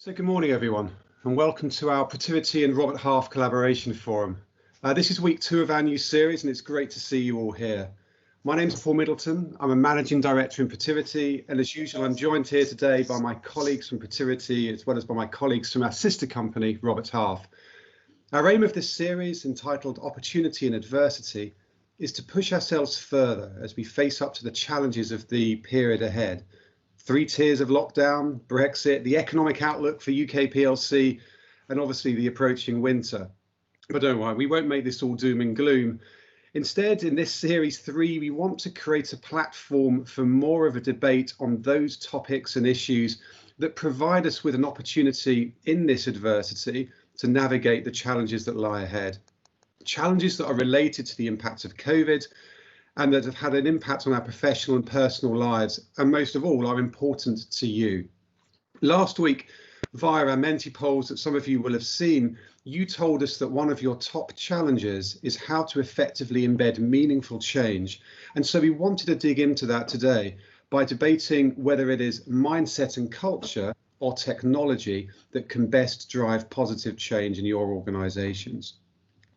So good morning, everyone, and welcome to our Pativity and Robert Half collaboration forum. This is week 2 of our new series, and it's great to see you all here. My name's Paul Middleton. I'm a managing director in Pativity, and as usual, I'm joined here today by my colleagues from Pativity, as well as by my colleagues from our sister company, Robert Half. Our aim of this series, entitled Opportunity and Adversity, is to push ourselves further as we face up to the challenges of the period ahead. 3 tiers of lockdown, Brexit, the economic outlook for UK PLC, and obviously the approaching winter. But don't worry, we won't make this all doom and gloom. Instead, in this series 3, we want to create a platform for more of a debate on those topics and issues that provide us with an opportunity in this adversity to navigate the challenges that lie ahead. Challenges that are related to the impact of COVID, and that have had an impact on our professional and personal lives, and most of all are important to you. Last week, via our Mentee polls that some of you will have seen, you told us that one of your top challenges is how to effectively embed meaningful change. And so we wanted to dig into that today by debating whether it is mindset and culture or technology that can best drive positive change in your organisations.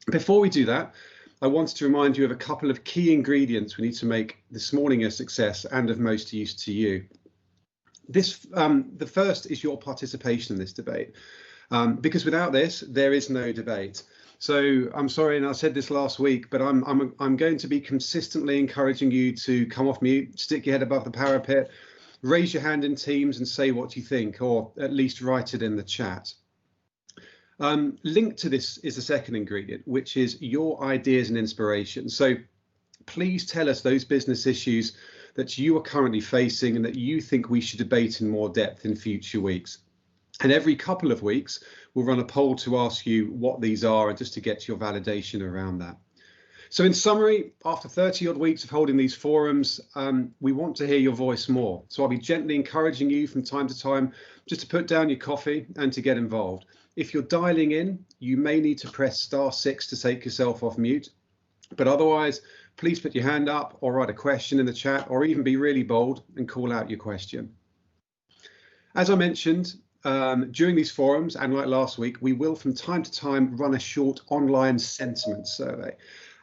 Before we do that, I wanted to remind you of a couple of key ingredients we need to make this morning a success and of most use to you. The first is your participation in this debate, because without this, there is no debate. So I'm sorry, and I said this last week, but I'm going to be consistently encouraging you to come off mute, stick your head above the parapet, raise your hand in Teams and say what you think, or at least write it in the chat. Linked to this is the second ingredient, which is your ideas and inspiration. So please tell us those business issues that you are currently facing and that you think we should debate in more depth in future weeks. And every couple of weeks, we'll run a poll to ask you what these are and just to get your validation around that. So in summary, after 30 odd weeks of holding these forums, we want to hear your voice more. So I'll be gently encouraging you from time to time just to put down your coffee and to get involved. If you're dialing in, you may need to press *6 to take yourself off mute. But otherwise, please put your hand up or write a question in the chat, or even be really bold and call out your question. As I mentioned, during these forums, and like last week, we will from time to time run a short online sentiment survey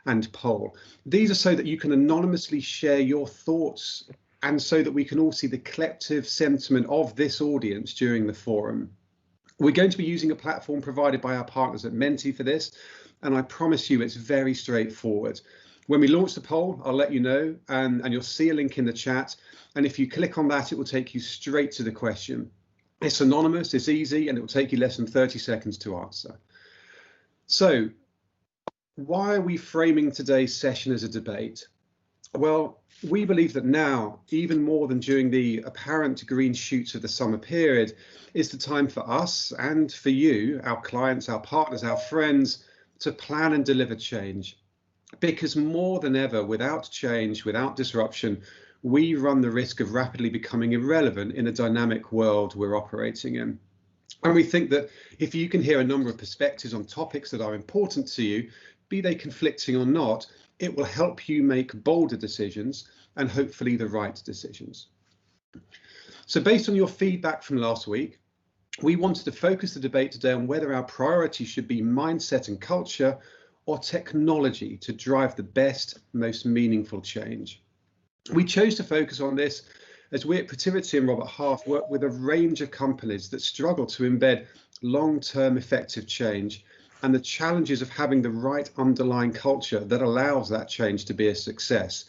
and poll. These are so that you can anonymously share your thoughts and so that we can all see the collective sentiment of this audience during the forum. We're going to be using a platform provided by our partners at Mentee for this, and I promise you it's very straightforward. When we launch the poll, I'll let you know, and you'll see a link in the chat, and if you click on that, it will take you straight to the question. It's anonymous, it's easy, and it will take you less than 30 seconds to answer. So, why are we framing today's session as a debate? Well, we believe that now, even more than during the apparent green shoots of the summer period, is the time for us and for you, our clients, our partners, our friends, to plan and deliver change. Because more than ever, without change, without disruption, we run the risk of rapidly becoming irrelevant in the dynamic world we're operating in. And we think that if you can hear a number of perspectives on topics that are important to you, be they conflicting or not, it will help you make bolder decisions and hopefully the right decisions. So based on your feedback from last week, we wanted to focus the debate today on whether our priority should be mindset and culture or technology to drive the best, most meaningful change. We chose to focus on this as we at Pativity and Robert Half work with a range of companies that struggle to embed long-term effective change and the challenges of having the right underlying culture that allows that change to be a success,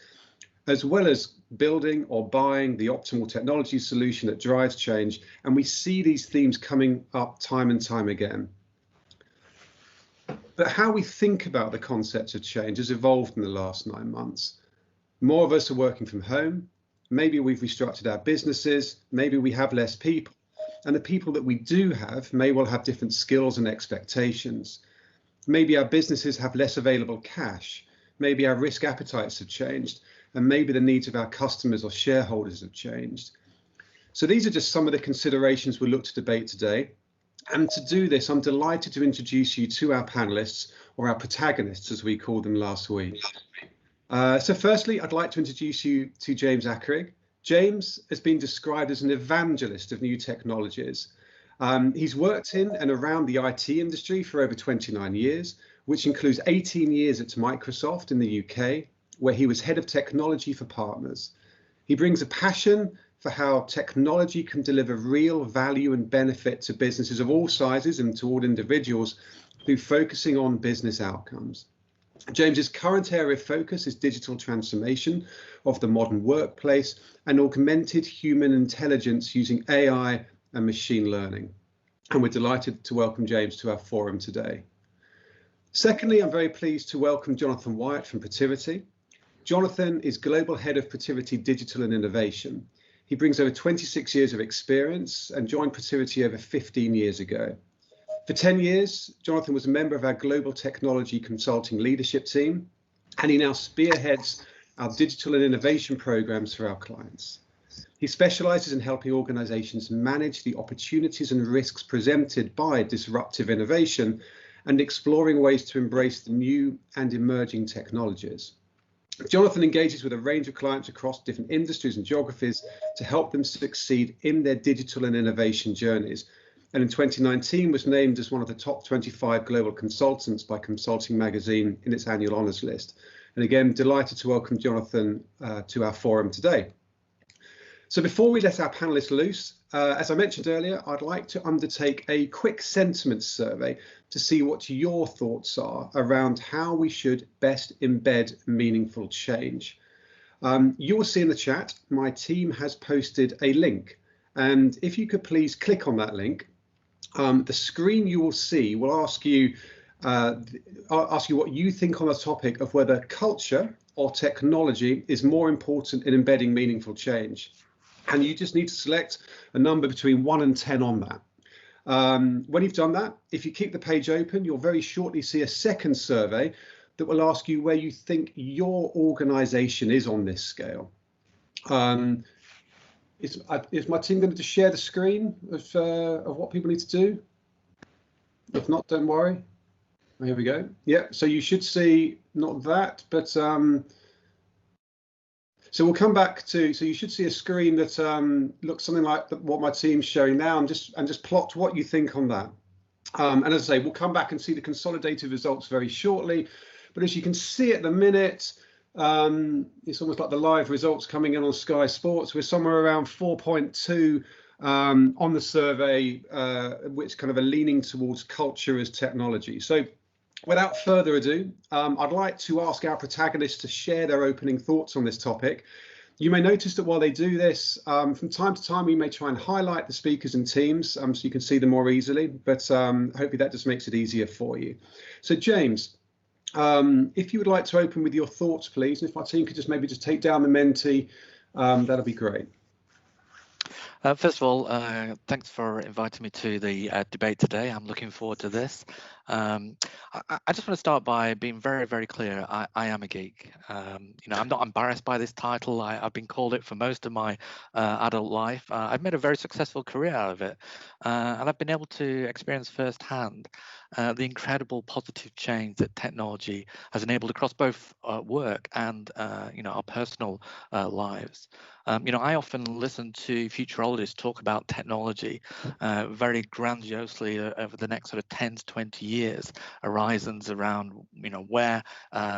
as well as building or buying the optimal technology solution that drives change. And we see these themes coming up time and time again. But how we think about the concept of change has evolved in the last 9 months. More of us are working from home. Maybe we've restructured our businesses. Maybe we have less people. And the people that we do have may well have different skills and expectations. Maybe our businesses have less available cash. Maybe our risk appetites have changed. And maybe the needs of our customers or shareholders have changed. So these are just some of the considerations we'll look to debate today. And to do this, I'm delighted to introduce you to our panelists, or our protagonists, as we called them last week. So firstly, I'd like to introduce you to James Ackrig. James has been described as an evangelist of new technologies. He's worked in and around the IT industry for over 29 years, which includes 18 years at Microsoft in the UK, where he was head of technology for partners. He brings a passion for how technology can deliver real value and benefit to businesses of all sizes and to all individuals through focusing on business outcomes. James's current area of focus is digital transformation of the modern workplace and augmented human intelligence using AI and machine learning. And we're delighted to welcome James to our forum today. Secondly, I'm very pleased to welcome Jonathan Wyatt from Pativity. Jonathan is Global Head of Pativity Digital and Innovation. He brings over 26 years of experience and joined Pativity over 15 years ago. For 10 years, Jonathan was a member of our global technology consulting leadership team, and he now spearheads our digital and innovation programs for our clients. He specializes in helping organizations manage the opportunities and risks presented by disruptive innovation and exploring ways to embrace the new and emerging technologies. Jonathan engages with a range of clients across different industries and geographies to help them succeed in their digital and innovation journeys. And in 2019 was named as one of the top 25 global consultants by Consulting Magazine in its annual honours list. And again, delighted to welcome Jonathan to our forum today. So before we let our panelists loose, as I mentioned earlier, I'd like to undertake a quick sentiment survey to see what your thoughts are around how we should best embed meaningful change. You will see in the chat, my team has posted a link. And if you could please click on that link, the screen you will see will ask you what you think on the topic of whether culture or technology is more important in embedding meaningful change. And you just need to select a number between 1 and 10 on that. When you've done that, if you keep the page open, you'll very shortly see a second survey that will ask you where you think your organization is on this scale. Is my team going to share the screen of what people need to do? If not, don't worry. Here we go. Yeah, so you should see not that, but so we'll come back to, so you should see a screen that looks something like what my team's showing now, and just plot what you think on that. And as I say, we'll come back and see the consolidated results very shortly. But as you can see at the minute, it's almost like the live results coming in on Sky Sports. We're somewhere around 4.2 on the survey, which kind of are leaning towards culture as technology. So without further ado, I'd like to ask our protagonists to share their opening thoughts on this topic. You may notice that while they do this, from time to time, we may try and highlight the speakers and teams so you can see them more easily, but hopefully that just makes it easier for you. So James, if you would like to open with your thoughts, please, and if my team could just maybe just take down the Mentee, that'd be great. First of all, thanks for inviting me to the debate today. I'm looking forward to this. I just want to start by being very, very clear. I am a geek. I'm not embarrassed by this title. I've been called it for most of my adult life. I've made a very successful career out of it, and I've been able to experience firsthand the incredible positive change that technology has enabled across both work and our personal lives. I often listen to futurologists talk about technology very grandiosely over the next sort of 10 to 20 years, horizons around, where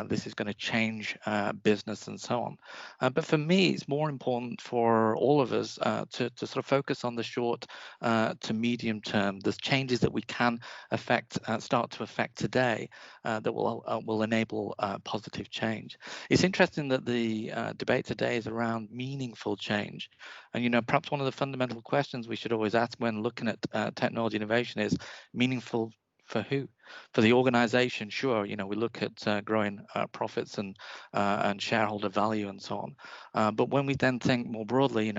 this is going to change business and so on. But for me, it's more important for all of us to sort of focus on the short to medium term. There's changes that we can start to affect today that will enable positive change. It's interesting that the debate today is around meaningful change. And perhaps one of the fundamental questions we should always ask when looking at technology innovation is meaningful for who? For the organization, sure, we look at growing profits and shareholder value and so on. But when we then think more broadly,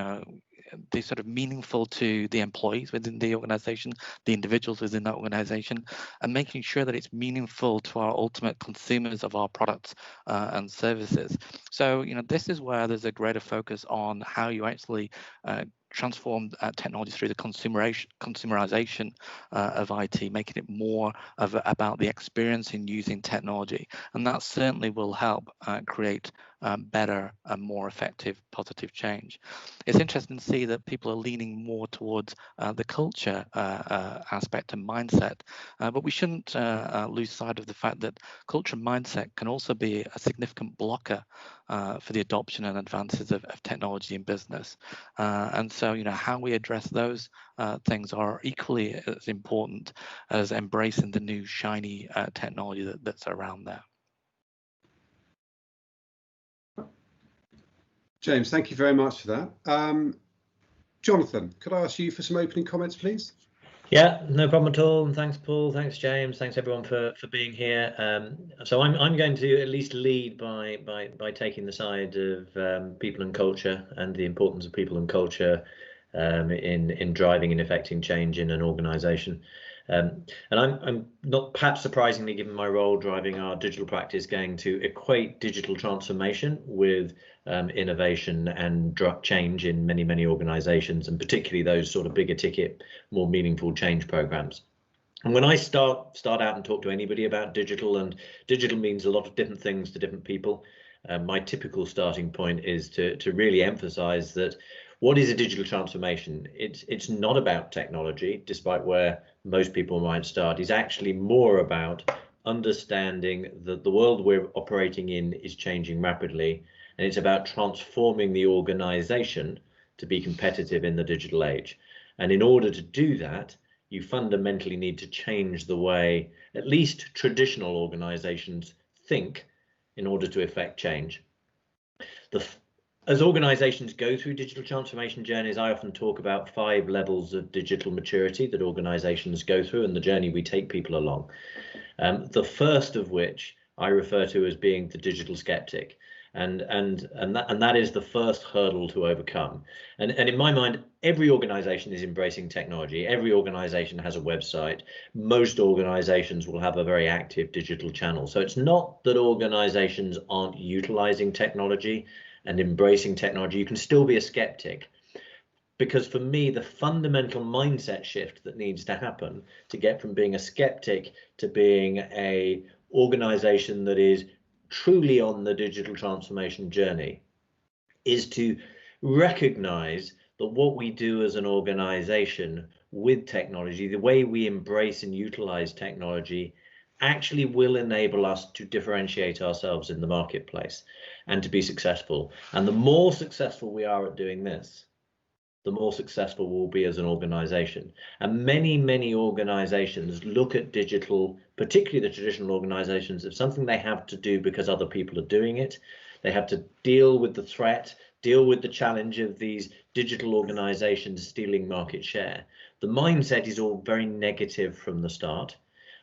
they're sort of meaningful to the employees within the organization, the individuals within that organization, and making sure that it's meaningful to our ultimate consumers of our products and services. So, this is where there's a greater focus on how you actually transform technology through the consumerization of IT, making it more about the experience in using technology. And that certainly will help create better and more effective positive change. It's interesting to see that people are leaning more towards the culture aspect and mindset, but we shouldn't lose sight of the fact that culture and mindset can also be a significant blocker for the adoption and advances of technology in business. And so, how we address those things are equally as important as embracing the new shiny technology that's around there. James, thank you very much for that. Jonathan, could I ask you for some opening comments, please? Yeah, no problem at all. And thanks, Paul. Thanks, James. Thanks everyone for being here. So I'm going to at least lead by taking the side of people and culture and the importance of people and culture in driving and affecting change in an organisation. And I'm not, perhaps surprisingly, given my role driving our digital practice, going to equate digital transformation with innovation and change in many organisations, and particularly those sort of bigger ticket, more meaningful change programs. And when I start out and talk to anybody about digital, and digital means a lot of different things to different people, my typical starting point is to really emphasise that what is a digital transformation? It's not about technology, despite where most people might start. It's actually more about understanding that the world we're operating in is changing rapidly, and it's about transforming the organisation to be competitive in the digital age. And in order to do that, you fundamentally need to change the way at least traditional organisations think in order to effect change. As organisations go through digital transformation journeys, I often talk about 5 levels of digital maturity that organisations go through and the journey we take people along. The first of which I refer to as being the digital skeptic. And that is the first hurdle to overcome. And in my mind, every organisation is embracing technology. Every organisation has a website. Most organisations will have a very active digital channel. So it's not that organisations aren't utilising technology and embracing technology. You can still be a skeptic, because for me, the fundamental mindset shift that needs to happen to get from being a skeptic to being a organization that is truly on the digital transformation journey is to recognize that what we do as an organization with technology, the way we embrace and utilize technology, actually will enable us to differentiate ourselves in the marketplace and to be successful. And the more successful we are at doing this, the more successful we'll be as an organization. And many organizations look at digital, particularly the traditional organizations, as something they have to do because other people are doing it. They have to deal with the threat, deal with the challenge of these digital organizations stealing market share. The mindset is all very negative from the start.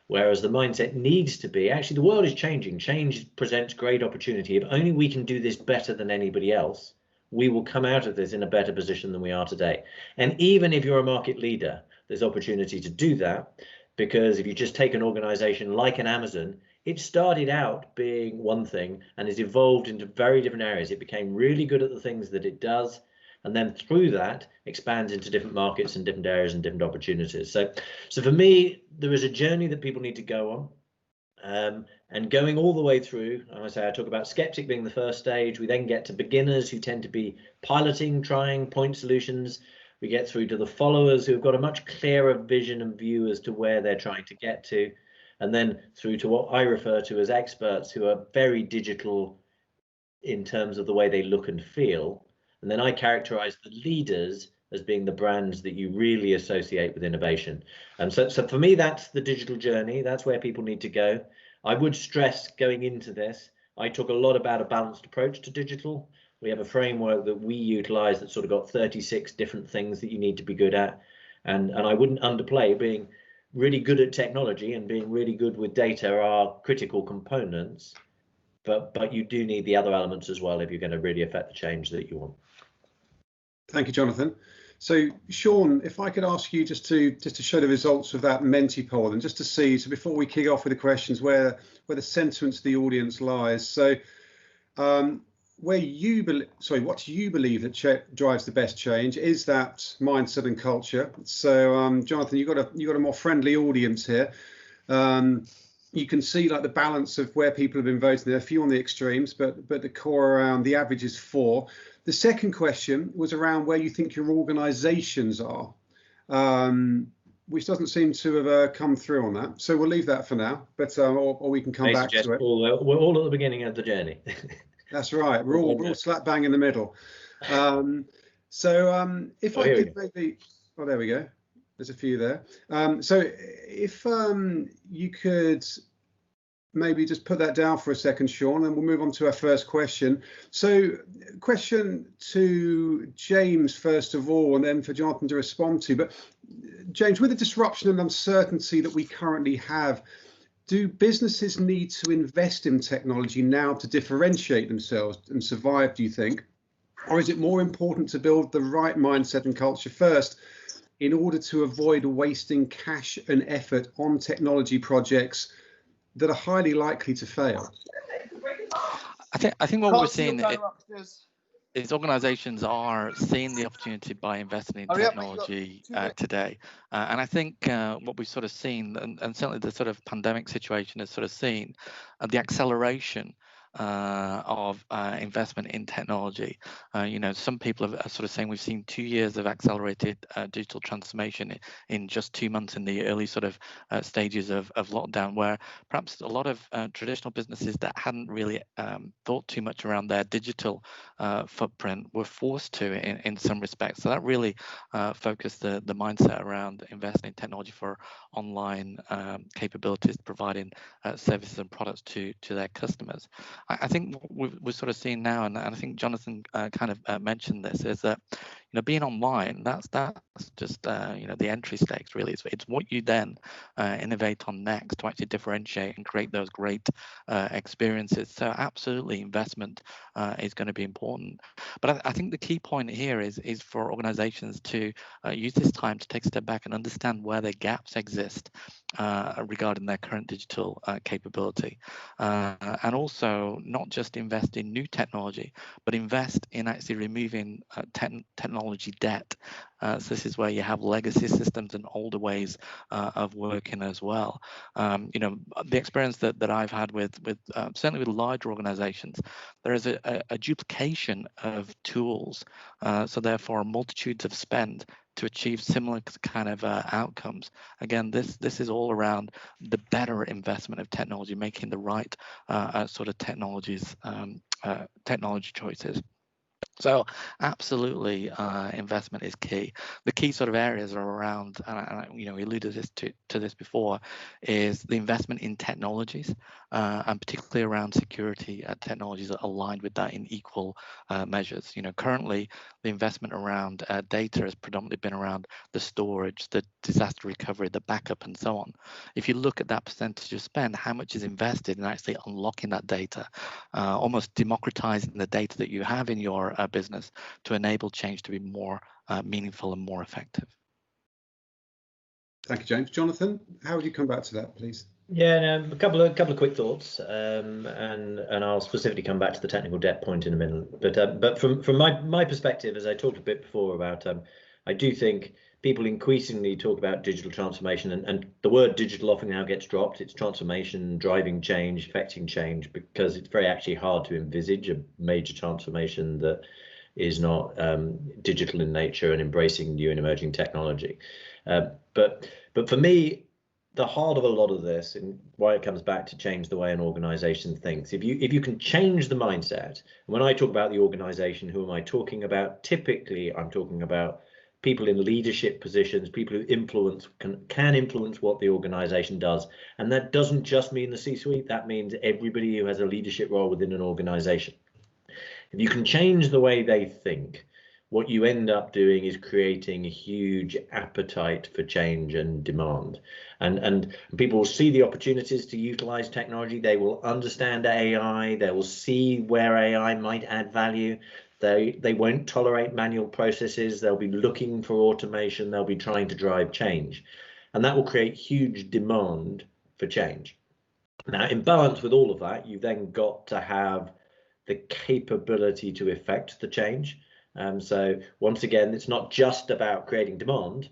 Whereas the mindset needs to be, actually, the world is changing. Change presents great opportunity. If only we can do this better than anybody else, we will come out of this in a better position than we are today. And even if you're a market leader, there's opportunity to do that, because if you just take an organization like an Amazon, it started out being one thing and has evolved into very different areas. It became really good at the things that it does, and then through that expands into different markets and different areas and different opportunities. So for me, there is a journey that people need to go on, and going all the way through. I talk about skeptic being the first stage. We then get to beginners who tend to be piloting, trying point solutions. We get through to the followers who've got a much clearer vision and view as to where they're trying to get to, and then through to what I refer to as experts, who are very digital in terms of the way they look and feel. And then I characterize the leaders as being the brands that you really associate with innovation. And so for me, that's the digital journey. That's where people need to go. I would stress going into this, I talk a lot about a balanced approach to digital. We have a framework that we utilize that sort of got 36 different things that you need to be good at. And I wouldn't underplay being really good at technology and being really good with data are critical components. But you do need the other elements as well if you're going to really affect the change that you want. Thank you, Jonathan. So, Sean, if I could ask you just to show the results of that Mentee poll, and just to see, so before we kick off with the questions, where the sentiment of the audience lies. So, what do you believe that drives the best change? Is that mindset and culture? So, Jonathan, you've got a more friendly audience here. you can see like the balance of where people have been voting. There are a few on the extremes, but the core around the average is 4. The second question was around where you think your organisations are, which doesn't seem to have come through on that. So we'll leave that for now, but or we can come back to it. We're all at the beginning of the journey. That's right. We're all slap bang in the middle. If I could maybe, oh, there we go. There's a few there. So if you could maybe just put that down for a second, Sean, and we'll move on to our first question. So question to James, first of all, and then for Jonathan to respond to. But James, with the disruption and uncertainty that we currently have, do businesses need to invest in technology now to differentiate themselves and survive, do you think? Or is it more important to build the right mindset and culture first in order to avoid wasting cash and effort on technology projects that are highly likely to fail? I think what we're seeing is organizations are seeing the opportunity by investing in technology today. And I think what we've sort of seen, and certainly the sort of pandemic situation has sort of seen, the acceleration of investment in technology. Some people are sort of saying we've seen 2 years of accelerated digital transformation in just 2 months in the early sort of stages of lockdown, where perhaps a lot of traditional businesses that hadn't really thought too much around their digital footprint were forced to in some respects. So that really focused the mindset around investing in technology for online capabilities, providing services and products to their customers. I think what we're sort of seeing now, and I think Jonathan kind of mentioned this, is that being online, that's just the entry stakes really. It's what you then innovate on next to actually differentiate and create those great experiences. So absolutely, investment is going to be important. But I think the key point here is for organizations to use this time to take a step back and understand where their gaps exist regarding their current digital capability, and also not just invest in new technology, but invest in actually removing technology debt. So this is where you have legacy systems and older ways of working as well. The experience that I've had with certainly with larger organizations, there is a duplication of tools, so therefore multitudes of spend to achieve similar kind of outcomes. Again, this is all around the better investment of technology, making the right sort of technology choices. So absolutely, investment is key. The key sort of areas are around, and we alluded to this before, is the investment in technologies, and particularly around security technologies that are aligned with that in equal measures. Currently, the investment around data has predominantly been around the storage, the disaster recovery, the backup, and so on. If you look at that percentage of spend, how much is invested in actually unlocking that data, almost democratizing the data that you have in your business to enable change to be more meaningful and more effective. Thank you, James. Jonathan, how would you come back to that, please? Yeah, a couple of quick thoughts, and I'll specifically come back to the technical debt point in a minute. But from my perspective, as I talked a bit before about, I do think people increasingly talk about digital transformation, and the word digital often now gets dropped. It's transformation, driving change, affecting change, because it's very actually hard to envisage a major transformation that is not digital in nature and embracing new and emerging technology. But for me, the heart of a lot of this, and why it comes back to change the way an organization thinks, if you can change the mindset, and when I talk about the organization, who am I talking about? Typically, I'm talking about people in leadership positions, people who can influence what the organization does. And that doesn't just mean the C-suite, that means everybody who has a leadership role within an organization. If you can change the way they think, what you end up doing is creating a huge appetite for change and demand. And people will see the opportunities to utilize technology. They will understand AI. They will see where AI might add value. They won't tolerate manual processes. They'll be looking for automation. They'll be trying to drive change. And that will create huge demand for change. Now, in balance with all of that, you've then got to have the capability to effect the change. So once again, it's not just about creating demand.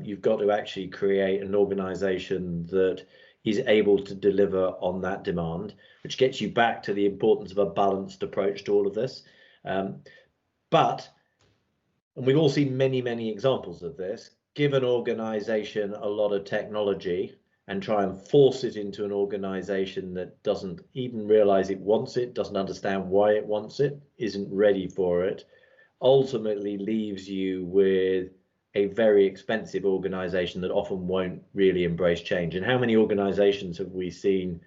You've got to actually create an organization that is able to deliver on that demand, which gets you back to the importance of a balanced approach to all of this. But, and we've all seen many, many examples of this, give an organization a lot of technology and try and force it into an organization that doesn't even realize it wants it, doesn't understand why it wants it, isn't ready for it, ultimately leaves you with a very expensive organization that often won't really embrace change. And how many organizations have we seen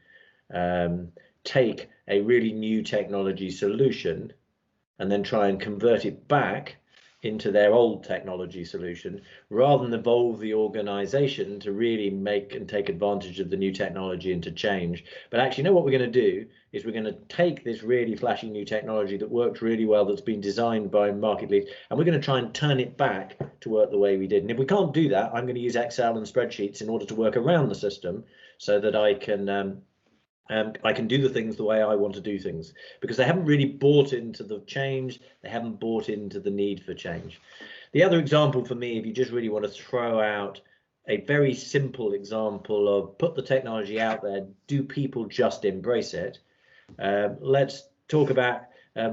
take a really new technology solution and then try and convert it back into their old technology solution, rather than evolve the organization to really make and take advantage of the new technology and to change? But actually, you know what we're going to do is we're going to take this really flashy new technology that works really well, that's been designed by market leaders, and we're going to try and turn it back to work the way we did. And if we can't do that, I'm going to use Excel and spreadsheets in order to work around the system so that I can do the things the way I want to do things, because they haven't really bought into the change. They haven't bought into the need for change. The other example for me, if you just really want to throw out a very simple example of put the technology out there, do people just embrace it? Let's talk about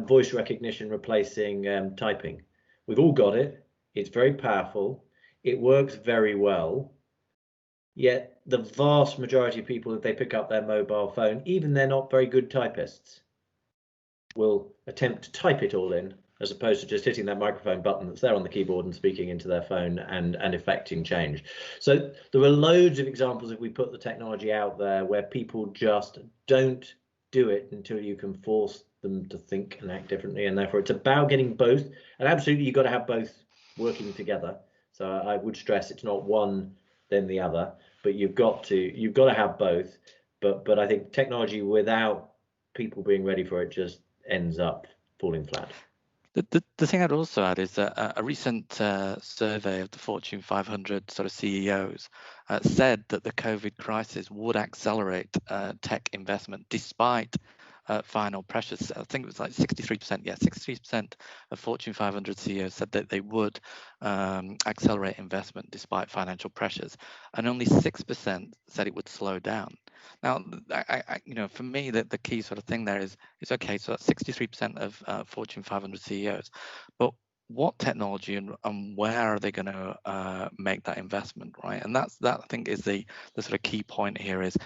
voice recognition replacing typing. We've all got it. It's very powerful. It works very well. Yet the vast majority of people, if they pick up their mobile phone, even they're not very good typists, will attempt to type it all in, as opposed to just hitting that microphone button that's there on the keyboard and speaking into their phone and effecting change. So there are loads of examples, if we put the technology out there, where people just don't do it until you can force them to think and act differently. And therefore it's about getting both, and absolutely you've got to have both working together. So I would stress it's not one then the other, but you've got to have both. But I think technology without people being ready for it just ends up falling flat. The thing I'd also add is that a recent survey of the Fortune 500 sort of CEOs said that the COVID crisis would accelerate tech investment despite final pressures. I think it was like 63%. Yeah, 63% of Fortune 500 CEOs said that they would accelerate investment despite financial pressures, and only 6% said it would slow down. Now, for me, the key sort of thing there is okay. So that's 63% of Fortune 500 CEOs, but what technology and where are they going to make that investment, right? And that I think is the sort of key point here is,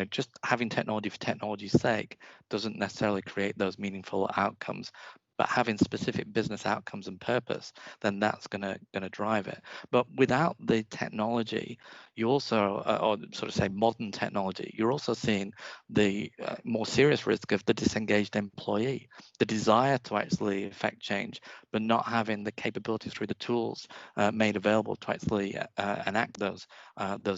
just having technology for technology's sake doesn't necessarily create those meaningful outcomes. But having specific business outcomes and purpose, then that's going to drive it. But without the technology, you also, or sort of say modern technology, you're also seeing the more serious risk of the disengaged employee, the desire to actually affect change, but not having the capability through the tools made available to actually enact those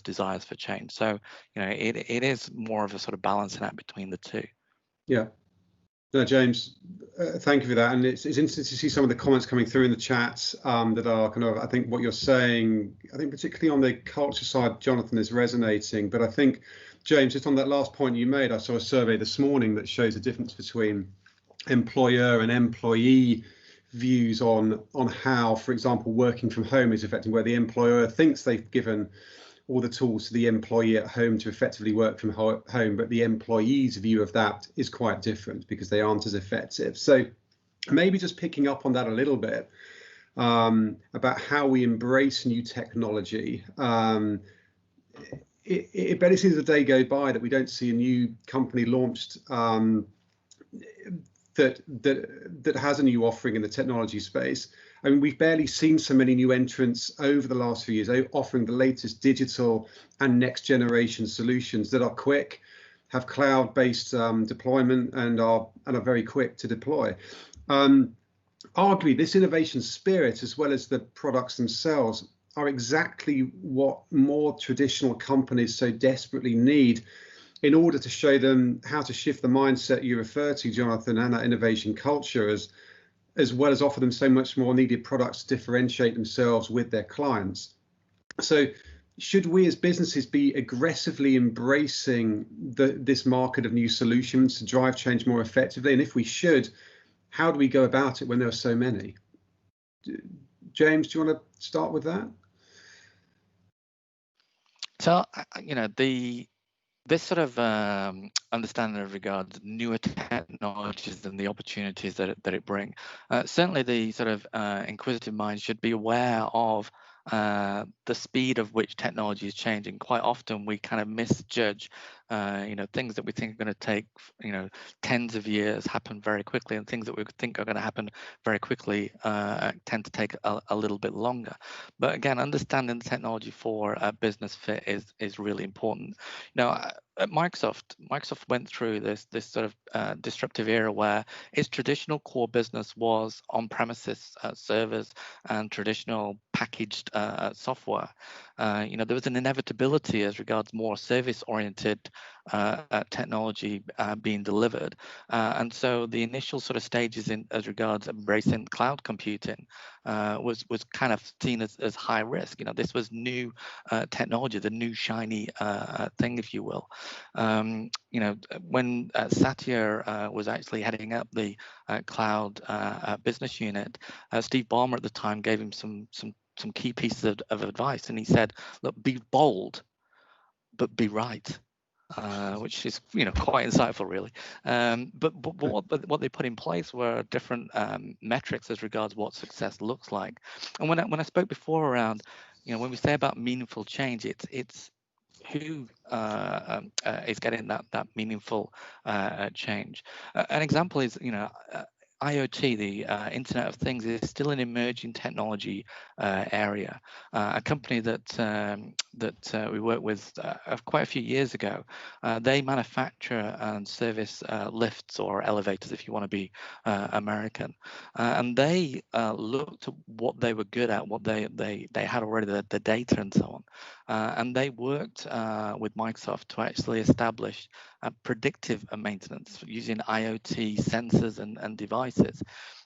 desires for change. So, it is more of a sort of balancing act between the two. Yeah. No, James, thank you for that. And it's interesting to see some of the comments coming through in the chats that are kind of, I think what you're saying, I think particularly on the culture side, Jonathan, is resonating. But I think, James, just on that last point you made, I saw a survey this morning that shows the difference between employer and employee views on how, for example, working from home is affecting, where the employer thinks they've given all the tools to the employee at home to effectively work from home, but the employee's view of that is quite different because they aren't as effective. So maybe just picking up on that a little bit about how we embrace new technology. It barely seems a day go by that we don't see a new company launched that has a new offering in the technology space. I mean, we've barely seen so many new entrants over the last few years offering the latest digital and next generation solutions that are quick, have cloud-based deployment, and are very quick to deploy. Arguably, this innovation spirit, as well as the products themselves, are exactly what more traditional companies so desperately need in order to show them how to shift the mindset you refer to, Jonathan, and that innovation culture, as well as offer them so much more needed products to differentiate themselves with their clients. So should we as businesses be aggressively embracing this market of new solutions to drive change more effectively? And if we should, how do we go about it when there are so many? James, do you want to start with that? So, this sort of understanding of regards newer technologies and the opportunities that it brings. Certainly, the sort of inquisitive mind should be aware of the speed of which technology is changing. Quite often, we kind of misjudge, things that we think are going to take, tens of years happen very quickly, and things that we think are going to happen very quickly tend to take a little bit longer. But again, understanding the technology for business fit is really important. At Microsoft went through this sort of disruptive era where its traditional core business was on-premises servers and traditional packaged software. There was an inevitability as regards more service-oriented technology being delivered, and so the initial sort of stages as regards embracing cloud computing was kind of seen as high risk. This was new technology, the new shiny thing, if you will. When Satya was actually heading up the cloud business unit, Steve Ballmer at the time gave him some key pieces of advice, and he said, "Look, be bold, but be right." Which is quite insightful, really. But what they put in place were different metrics as regards what success looks like. And when I spoke before around, when we say about meaningful change, it's who is getting that meaningful change. An example is, IoT, the Internet of Things, is still an emerging technology area. A company that we worked with quite a few years ago, they manufacture and service lifts or elevators, if you want to be American. And they looked at what they were good at, what they had already, the data and so on. And they worked with Microsoft to actually establish predictive maintenance using IoT sensors and devices.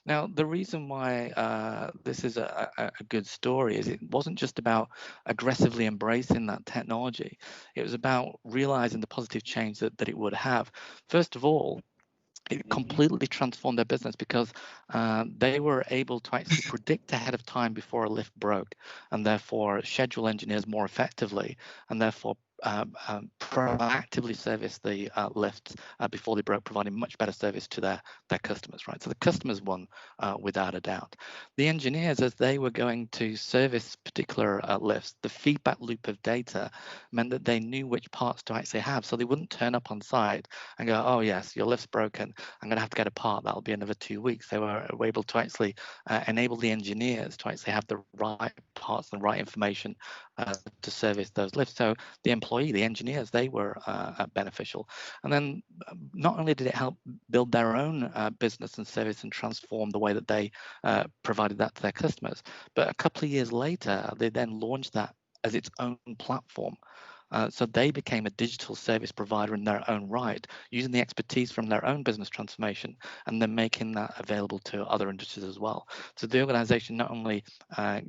Now, the reason why this is a good story is it wasn't just about aggressively embracing that technology. It was about realizing the positive change that it would have. First of all, it completely transformed their business because they were able to actually predict ahead of time before a lift broke, and therefore schedule engineers more effectively, and therefore proactively service the lifts before they broke, providing much better service to their customers, right? So the customers won without a doubt. The engineers, as they were going to service particular lifts, the feedback loop of data meant that they knew which parts to actually have, so they wouldn't turn up on site and go, "Oh yes, your lift's broken, I'm going to have to get a part, that'll be another 2 weeks." They were able to actually enable the engineers to actually have the right parts and the right information to service those lifts. So the employee, the engineers, they were beneficial. And then not only did it help build their own business and service and transform the way that they provided that to their customers, but a couple of years later, they then launched that as its own platform. So they became a digital service provider in their own right, using the expertise from their own business transformation and then making that available to other industries as well. So the organization not only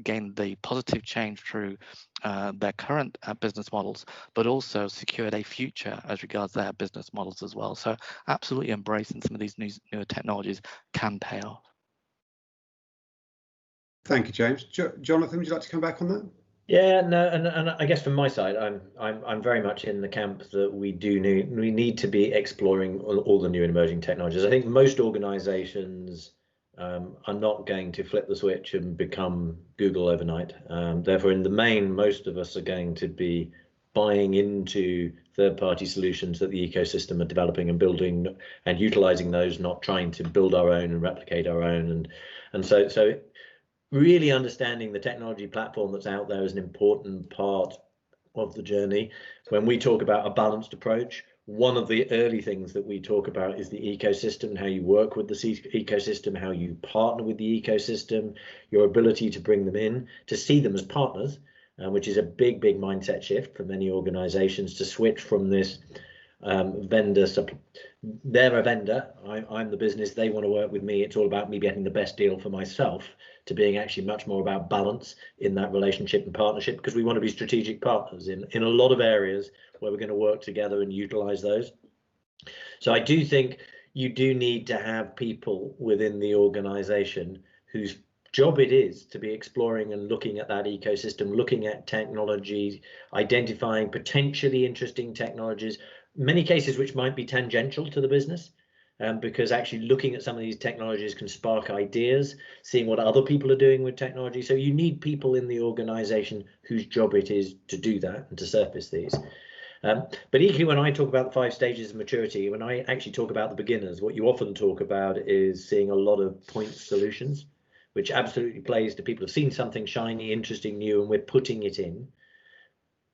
gained the positive change through their current business models, but also secured a future as regards their business models as well. So absolutely embracing some of these newer technologies can pay off. Thank you, James. Jonathan, would you like to come back on that? Yeah, no, and I guess from my side, I'm very much in the camp that we need to be exploring all the new and emerging technologies. I think most organizations are not going to flip the switch and become Google overnight. Therefore, in the main, most of us are going to be buying into third-party solutions that the ecosystem are developing and building and utilizing those, not trying to build our own and replicate our own. And so really understanding the technology platform that's out there is an important part of the journey. When we talk about a balanced approach, one of the early things that we talk about is the ecosystem, how you work with the ecosystem, how you partner with the ecosystem, your ability to bring them in, to see them as partners, which is a big mindset shift for many organizations, to switch from this vendor. They're a vendor, I'm the business, they want to work with me, it's all about me getting the best deal for myself, to being actually much more about balance in that relationship and partnership, because we want to be strategic partners in a lot of areas where we're going to work together and utilize those. So I do think you do need to have people within the organization whose job it is to be exploring and looking at that ecosystem, looking at technology, identifying potentially interesting technologies, many cases which might be tangential to the business, because actually looking at some of these technologies can spark ideas, seeing what other people are doing with technology. So you need people in the organization whose job it is to do that and to surface these. But equally, when I talk about the 5 stages of maturity, when I actually talk about the beginners, what you often talk about is seeing a lot of point solutions, which absolutely plays to people who've seen something shiny, interesting, new, and we're putting it in.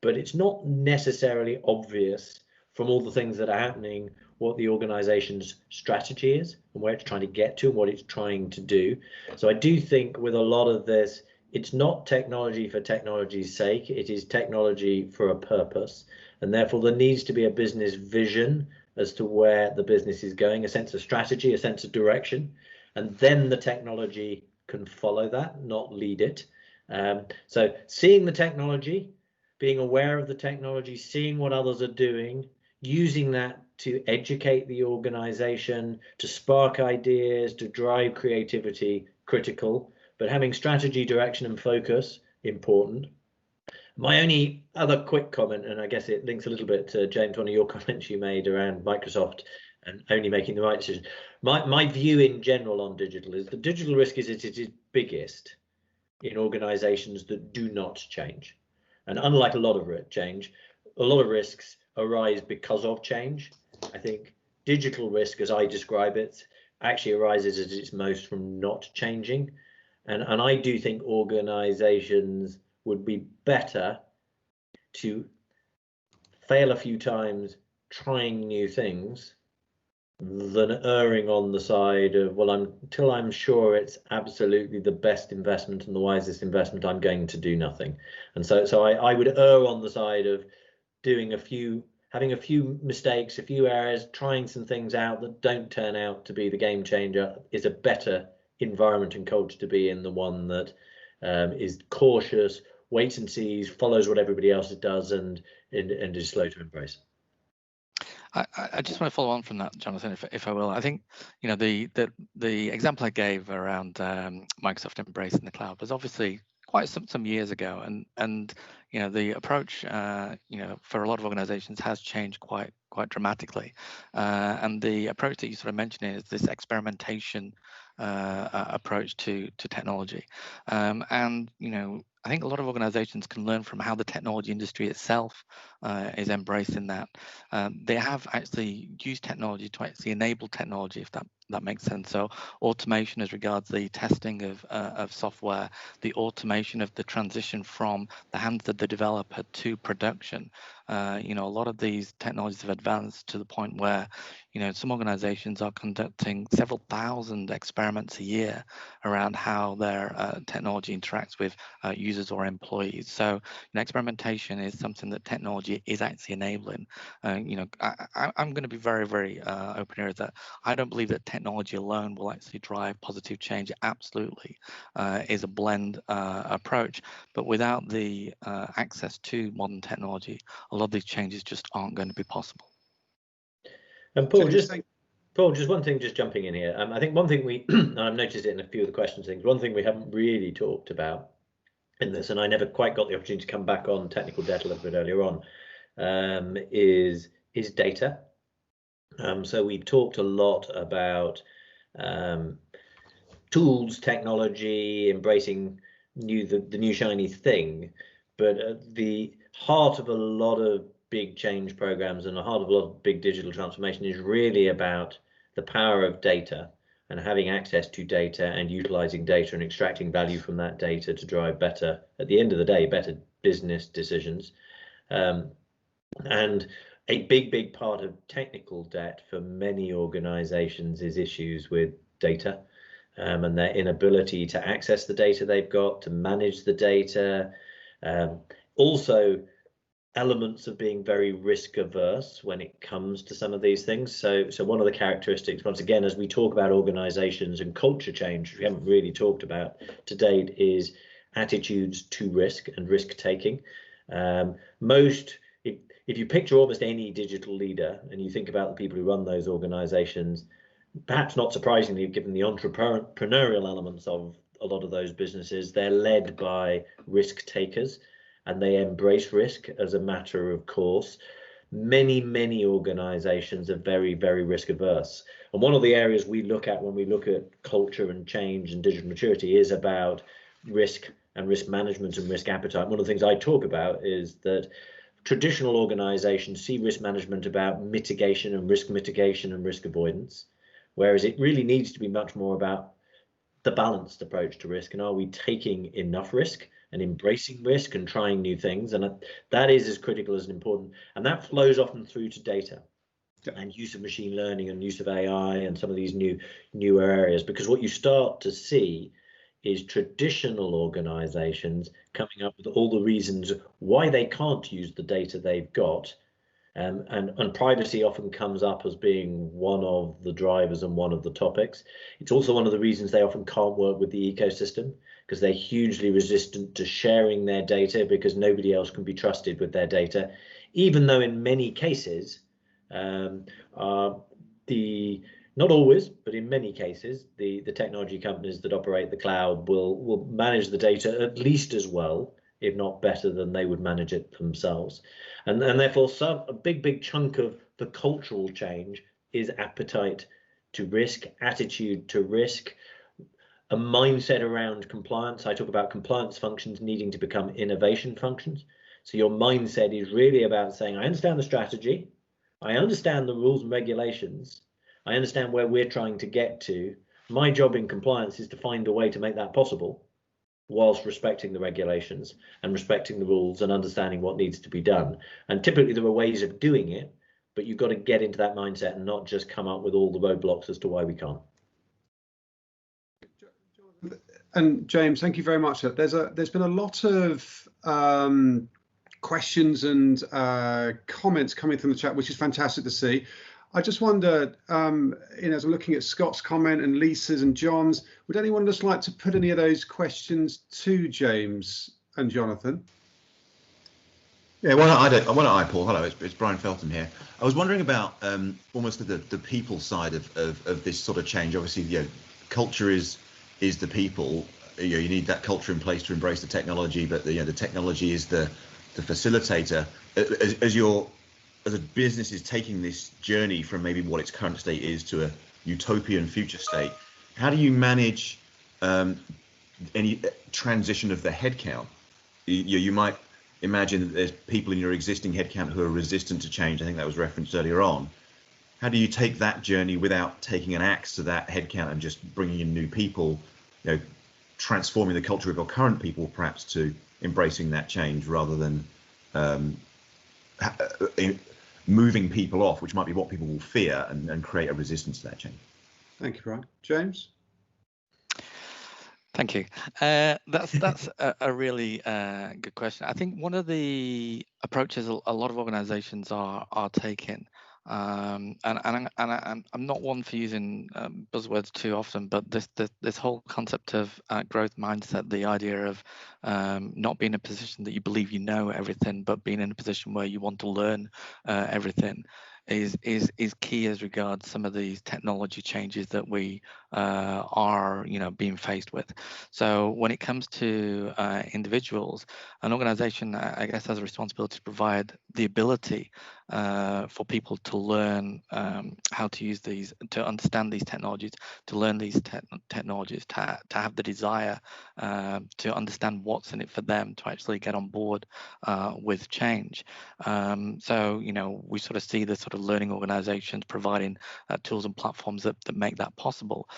But it's not necessarily obvious from all the things that are happening what the organization's strategy is and where it's trying to get to and what it's trying to do. So I do think with a lot of this, it's not technology for technology's sake, it is technology for a purpose. And therefore there needs to be a business vision as to where the business is going, a sense of strategy, a sense of direction, and then the technology can follow that, not lead it. So seeing the technology, being aware of the technology, seeing what others are doing, using that to educate the organization, to spark ideas, to drive creativity, critical, but having strategy, direction, and focus, important. My only other quick comment, and I guess it links a little bit to James, one of your comments you made around Microsoft and only making the right decision. My view in general on digital is the digital risk is it is biggest in organizations that do not change. And unlike a lot of change, a lot of risks arise because of change. I think digital risk, as I describe it, actually arises at its most from not changing. And I do think organizations would be better to fail a few times trying new things than erring on the side of, well, until I'm sure it's absolutely the best investment and the wisest investment, I'm going to do nothing. And so I would err on the side of having a few mistakes, a few errors, trying some things out that don't turn out to be the game changer is a better environment and culture to be in, the one that is cautious, waits and sees, follows what everybody else does, and is slow to embrace. I just want to follow on from that, Jonathan, if I will. I think, you know, the example I gave around Microsoft embracing the cloud was obviously quite some years ago, and you know, the approach you know, for a lot of organizations has changed quite dramatically, and the approach that you sort of mentioned is this experimentation approach to technology, and you know, I think a lot of organizations can learn from how the technology industry itself is embracing that. They have actually used technology to actually enable technology, if that makes sense. So automation as regards the testing of software, the automation of the transition from the hands of the developer to production. You know, a lot of these technologies have advanced to the point where, you know, some organizations are conducting several thousand experiments a year around how their technology interacts with users or employees. So, you know, experimentation is something that technology is actually enabling. You know, I'm going to be very open here that I don't believe that technology alone will actually drive positive change. It absolutely is a blend approach, but without the access to modern technology, a lot of these changes just aren't going to be possible. And Paul, just one thing, just jumping in here. I think one thing we, and I've noticed it in a few of the questions things, one thing we haven't really talked about in this, and I never quite got the opportunity to come back on technical debt a little bit earlier on, is data. So we've talked a lot about tools, technology, embracing the new shiny thing, but at the heart of a lot of big change programs and the heart of a lot of big digital transformation is really about the power of data and having access to data and utilizing data and extracting value from that data to drive better, at the end of the day, better business decisions. And a big part of technical debt for many organizations is issues with data and their inability to access the data they've got, to manage the data. Also, elements of being very risk averse when it comes to some of these things. So one of the characteristics, once again, as we talk about organizations and culture change, which we haven't really talked about to date, is attitudes to risk and risk taking. If you picture almost any digital leader and you think about the people who run those organizations, perhaps not surprisingly, given the entrepreneurial elements of a lot of those businesses, they're led by risk takers and they embrace risk as a matter of course. many organizations are very, very risk averse. And one of the areas we look at when we look at culture and change and digital maturity is about risk and risk management and risk appetite. One of the things I talk about is that traditional organizations see risk management about mitigation and risk avoidance, whereas it really needs to be much more about the balanced approach to risk. And are we taking enough risk and embracing risk and trying new things? And that is as critical as important. And that flows often through to data and use of machine learning and use of AI and some of these newer areas, because what you start to see is traditional organizations coming up with all the reasons why they can't use the data they've got. And privacy often comes up as being one of the drivers and one of the topics. It's also one of the reasons they often can't work with the ecosystem, because they're hugely resistant to sharing their data because nobody else can be trusted with their data, even though in many cases, not always, but in many cases, the technology companies that operate the cloud will manage the data at least as well, if not better, than they would manage it themselves. And therefore, a big chunk of the cultural change is appetite to risk, attitude to risk, a mindset around compliance. I talk about compliance functions needing to become innovation functions. So your mindset is really about saying, I understand the strategy, I understand the rules and regulations, I understand where we're trying to get to. My job in compliance is to find a way to make that possible whilst respecting the regulations and respecting the rules and understanding what needs to be done. And typically there are ways of doing it, but you've got to get into that mindset and not just come up with all the roadblocks as to why we can't. And James, thank you very much. There's been a lot of questions and comments coming from the chat, which is fantastic to see. I just wonder, as I'm looking at Scott's comment and Lisa's and John's, would anyone just like to put any of those questions to James and Jonathan? Yeah, why not I, Paul? Hello, it's Brian Feltham here. I was wondering about almost the people side of this sort of change. Obviously, culture is the people. You need that culture in place to embrace the technology, but the technology is the facilitator. As a business is taking this journey from maybe what its current state is to a utopian future state, how do you manage any transition of the headcount? You might imagine that there's people in your existing headcount who are resistant to change. I think that was referenced earlier on. How do you take that journey without taking an axe to that headcount and just bringing in new people, transforming the culture of your current people perhaps to embracing that change rather than moving people off, which might be what people will fear and create a resistance to that change? Thank you, Brian. James? Thank you. That's a really good question. I think one of the approaches a lot of organizations are taking, and I'm not one for using buzzwords too often, but this whole concept of growth mindset, the idea of not being in a position that you believe you know everything, but being in a position where you want to learn everything, is key as regards some of these technology changes that we are being faced with. So when it comes to individuals, an organization I guess has a responsibility to provide the ability for people to learn how to use these, to understand these technologies, to learn these technologies, to have the desire to understand what's in it for them, to actually get on board with change. So we sort of see the sort of learning organizations providing tools and platforms that make that possible.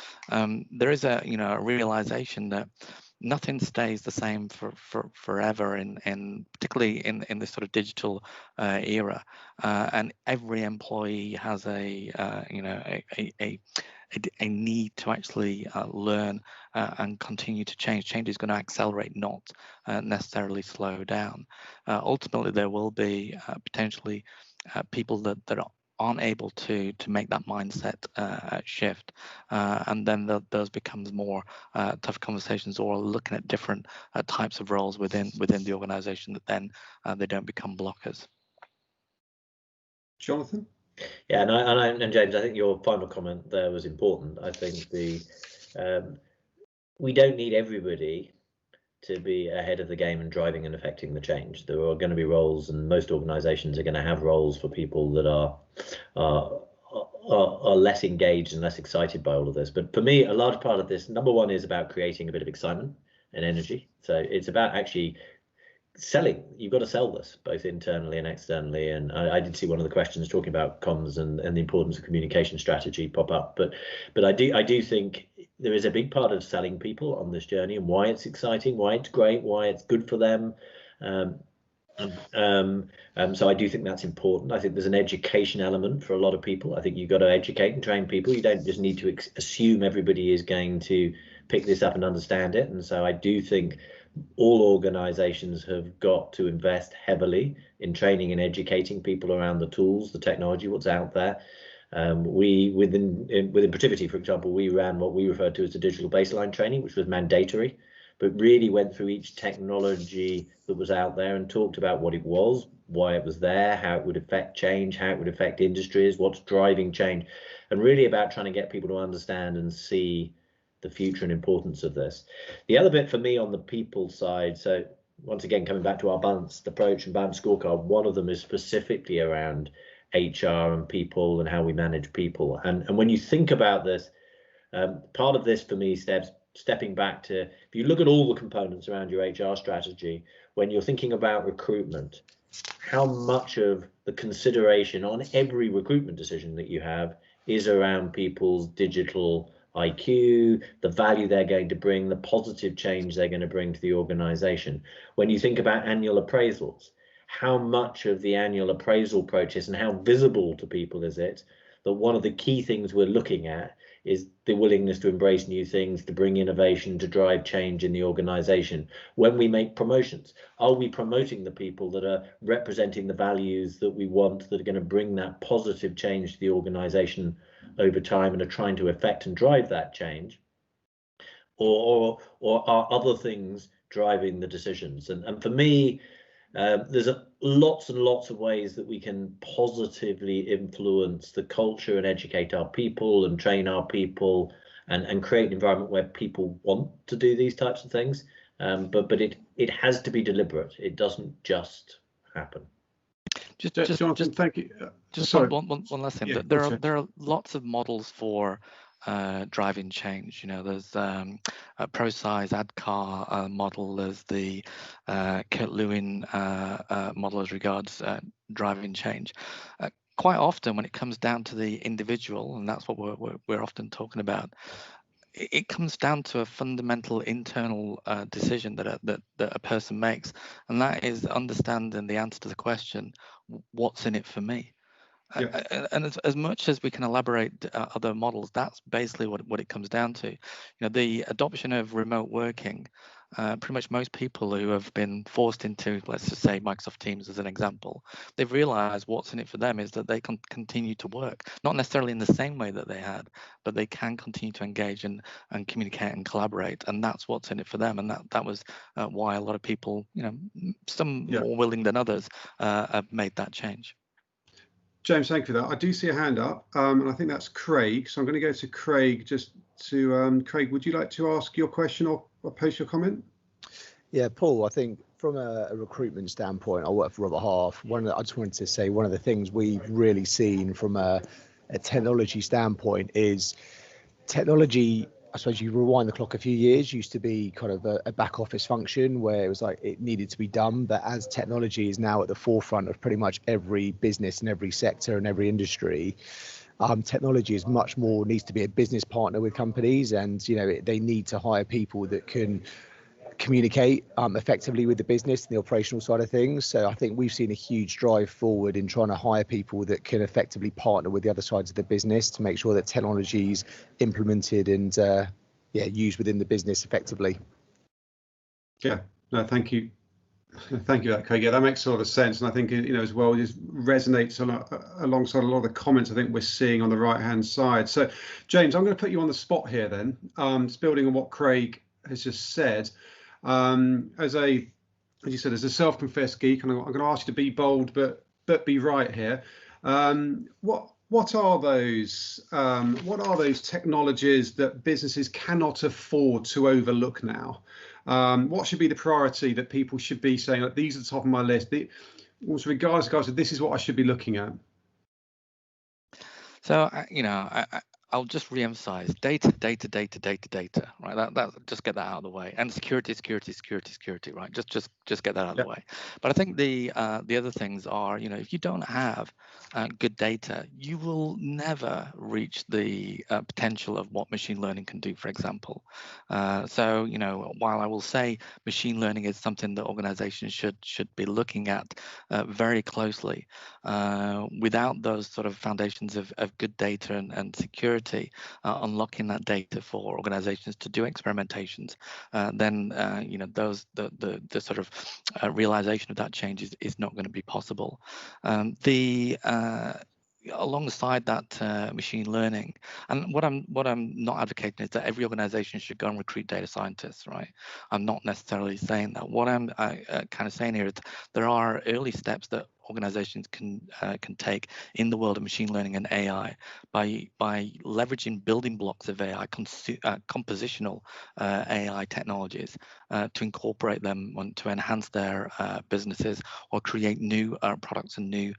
There is a realization that nothing stays the same for forever, and particularly in this sort of digital era, and every employee has a need to actually learn and continue to change. Change is going to accelerate, not necessarily slow down. Ultimately, there will be potentially people that aren't able to make that mindset shift, and then those becomes more tough conversations, or looking at different types of roles within the organization that then they don't become blockers. Jonathan? Yeah, and James, I think your final comment there was important. I think we don't need everybody to be ahead of the game and driving and affecting the change. There are going to be roles, and most organizations are going to have roles for people that are less engaged and less excited by all of this. But for me, a large part of this, number one, is about creating a bit of excitement and energy. So it's about actually selling. You've got to sell this both internally and externally. And I did see one of the questions talking about comms and the importance of communication strategy pop up. But I do think there is a big part of selling people on this journey, and why it's exciting, why it's great, why it's good for them. So I do think that's important. I think there's an education element for a lot of people. I think you've got to educate and train people. You don't just need to assume everybody is going to pick this up and understand it. And so I do think all organizations have got to invest heavily in training and educating people around the tools, the technology, what's out there. We within Pativity, for example, we ran what we referred to as the digital baseline training, which was mandatory, but really went through each technology that was out there and talked about what it was, why it was there, how it would affect change, how it would affect industries, what's driving change, and really about trying to get people to understand and see the future and importance of this. The other bit for me on the people side, so once again, coming back to our balanced approach and balanced scorecard, one of them is specifically around HR and people and how we manage people. And when you think about this, part of this for me stepping back to, if you look at all the components around your HR strategy, when you're thinking about recruitment, how much of the consideration on every recruitment decision that you have is around people's digital IQ, the value they're going to bring, the positive change they're going to bring to the organization. When you think about annual appraisals, how much of the annual appraisal process and how visible to people is it that one of the key things we're looking at is the willingness to embrace new things, to bring innovation, to drive change in the organization. When we make promotions, are we promoting the people that are representing the values that we want, that are going to bring that positive change to the organization over time and are trying to affect and drive that change? Or are other things driving the decisions? And for me, there's lots and lots of ways that we can positively influence the culture and educate our people and train our people and create an environment where people want to do these types of things. But it has to be deliberate. It doesn't just happen. Jonathan, thank you. Just sorry. one last thing. Yeah, There are lots of models for driving change. You know, there's a ProSize ADCAR model. There's the Kurt Lewin model as regards driving change. Quite often, when it comes down to the individual, and that's what we're often talking about, it comes down to a fundamental internal decision that a person makes, and that is understanding the answer to the question, what's in it for me? Yeah. And as much as we can elaborate other models, that's basically what it comes down to. You know, the adoption of remote working, pretty much most people who have been forced into, let's just say Microsoft Teams as an example, they've realized what's in it for them is that they can continue to work, not necessarily in the same way that they had, but they can continue to engage and communicate and collaborate, and that's what's in it for them. And that was why a lot of people, you know, some more willing than others, have made that change. James, thank you for that. I do see a hand up, and I think that's Craig. So I'm going to go to Craig. Craig, would you like to ask your question or post your comment? Yeah, Paul, I think from a recruitment standpoint, I work for Robert Half. I just wanted to say one of the things we've really seen from a technology standpoint is technology. I suppose you rewind the clock a few years, used to be kind of a back office function where it was like it needed to be done. But as technology is now at the forefront of pretty much every business and every sector and every industry, technology is much more needs to be a business partner with companies, and you know they need to hire people that can communicate effectively with the business and the operational side of things. So I think we've seen a huge drive forward in trying to hire people that can effectively partner with the other sides of the business to make sure that technology is implemented and used within the business effectively. Yeah, no, thank you. Thank you for that, Craig. Yeah, that makes a lot of sense. And I think, you know, as well, it just resonates alongside a lot of the comments I think we're seeing on the right-hand side. So, James, I'm going to put you on the spot here then, just building on what Craig has just said. As you said, as a self-confessed geek, and I'm going to ask you to be bold, but be right here. What what are those technologies that businesses cannot afford to overlook now? What should be the priority that people should be saying, like, these are the top of my list? Regardless, guys, this is what I should be looking at. So, I'll just re-emphasize data, right? That just get that out of the way, and security, right? Just get that out of the way. But I think the other things are, if you don't have good data, you will never reach the potential of what machine learning can do, for example. So, while I will say machine learning is something that organizations should be looking at very closely, without those sort of foundations of good data and security, unlocking that data for organizations to do experimentations, then the sort of realization of that change is not going to be possible. Alongside that machine learning, and what I'm not advocating is that every organization should go and recruit data scientists, right? I'm not necessarily saying that. What I'm kind of saying here is there are early steps that organizations can take in the world of machine learning and AI by leveraging building blocks of AI, compositional AI technologies, to incorporate them to enhance their businesses or create new products and new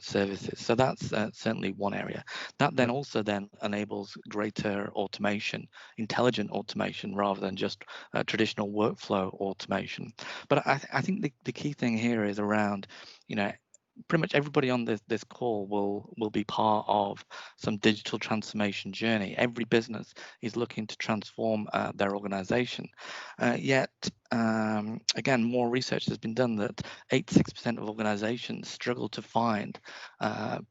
services. So that's certainly one area. That then also enables greater automation, intelligent automation, rather than just traditional workflow automation. But I think the key thing here is around, pretty much everybody on this call will be part of some digital transformation journey. Every business is looking to transform their organization. Yet, again, more research has been done that 86% of organizations struggle to find